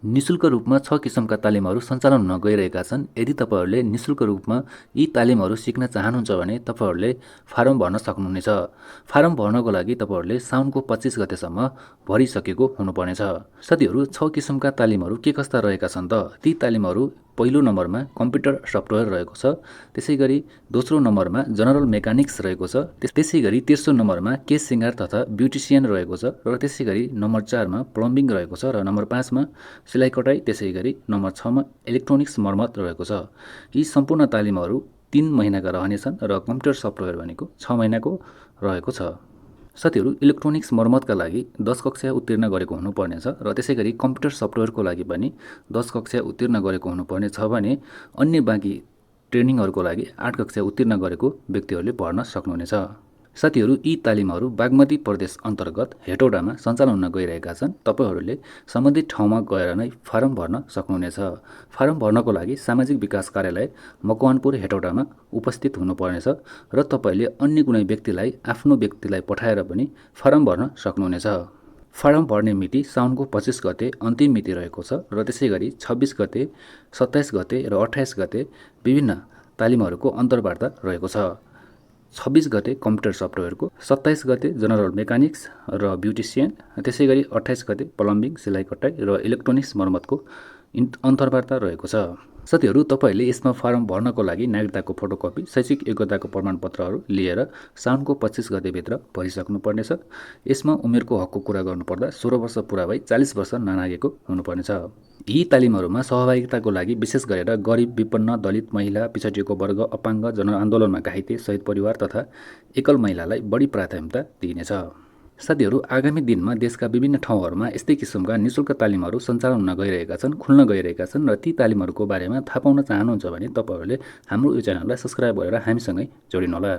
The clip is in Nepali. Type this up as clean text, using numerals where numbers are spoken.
निःशुल्क रूपमा 6 किसिमका तालिमहरू सञ्चालन हुन गइरहेका छन्। यदि तपाईँहरूले निःशुल्क रूपमा यी तालिमहरू सिक्न चाहनुहुन्छ भने तपाईँहरूले फारम भर्न सक्नुहुनेछ। फारम भर्नको लागि तपाईँहरूले साउनको 25 गतेसम्म भरिसकेको हुनुपर्नेछ। साथीहरू, 6 किसिमका तालिमहरू के कस्ता रहेका छन् त? ती तालिमहरू पहिलो नम्बरमा कम्प्युटर सफ्टवेयर रहेको छ। त्यसैगरी दोस्रो नम्बरमा जनरल मेकानिक्स रहेको छ। त्यसैगरी तेस्रो नम्बरमा केश सिँगार तथा ब्युटिसियन रहेको छ र त्यसैगरी नम्बर 4मा प्लम्बिङ रहेको छ र नम्बर 5मा सिलाइ कटाइ, त्यसैगरी नम्बर 6मा इलेक्ट्रोनिक्स मर्मत रहेको छ। यी सम्पूर्ण तालिमहरू 3 महिनाका रहनेछन् र कम्प्युटर सफ्टवेयर भनेको 6 महिनाको रहेको छ। साथीहरू, इलेक्ट्रोनिक्स मर्मतका लागि 10 कक्षा उत्तीर्ण गरेको हुनुपर्नेछ र त्यसैगरी कम्प्युटर सफ्टवेयरको लागि पनि 10 कक्षा उत्तीर्ण गरेको हुनुपर्ने छ भने अन्य बाँकी ट्रेनिङहरूको लागि 8 कक्षा उत्तीर्ण गरेको व्यक्तिहरूले भर्न सक्नुहुनेछ। साथीहरू, यी तालिमहरू बागमती प्रदेश अन्तर्गत हेटौडामा सञ्चालन हुन गइरहेका छन्। तपाईँहरूले सम्बन्धित ठाउँमा गएर नै फारम भर्न सक्नुहुनेछ। फारम भर्नको लागि सामाजिक विकास कार्यालय मकवानपुर हेटौडामा उपस्थित हुनुपर्नेछ र तपाईँले अन्य कुनै आफ्नो व्यक्तिलाई पठाएर पनि फारम भर्न सक्नुहुनेछ। फारम भर्ने मिति साउनको 25 गते अन्तिम मिति रहेको छ र त्यसैगरी 26 गते, 27 गते र 28 गते विभिन्न तालिमहरूको अन्तर्वार्ता रहेको छ। 26 गते कम्प्युटर सफ्टवेयरको, 27 गते जनरल मेकानिक्स र ब्युटिसियन, त्यसैगरी 28 गते प्लम्बिङ, सिलाइ कटाइ र इलेक्ट्रोनिक्स मर्मतको अन्तर्वार्ता रहेको छ। साथीहरू, तपाईँहरूले यसमा फारम भर्नको लागि नागरिकताको फोटोकपी, शैक्षिक योग्यताको प्रमाणपत्रहरू लिएर साउनको 25 गतेभित्र भरिसक्नुपर्नेछ। यसमा उमेरको हकको कुरा गर्नुपर्दा 16 वर्ष पुरा भई 40 वर्ष ननागेको हुनुपर्नेछ। यी तालिमहरूमा सहभागिताको लागि विशेष गरेर गरिब, विपन्न, दलित, महिला, पिछडिएको वर्ग, अपाङ्ग, जनआन्दोलनमा घाइते, शहीद परिवार तथा एकल महिलालाई बढी प्राथमिकता दिइनेछ। साथीहरू, आगामी दिनमा देशका विभिन्न ठाउँहरूमा यस्तै किसिमका निःशुल्क तालिमहरू सञ्चालन हुन गइरहेका छन्, खुल्न गइरहेका छन् र ती तालिमहरूको बारेमा थाहा पाउन चाहनुहुन्छ भने तपाईँहरूले हाम्रो यो च्यानललाई सब्स्क्राइब गरेर हामीसँगै जोडिनुहोला।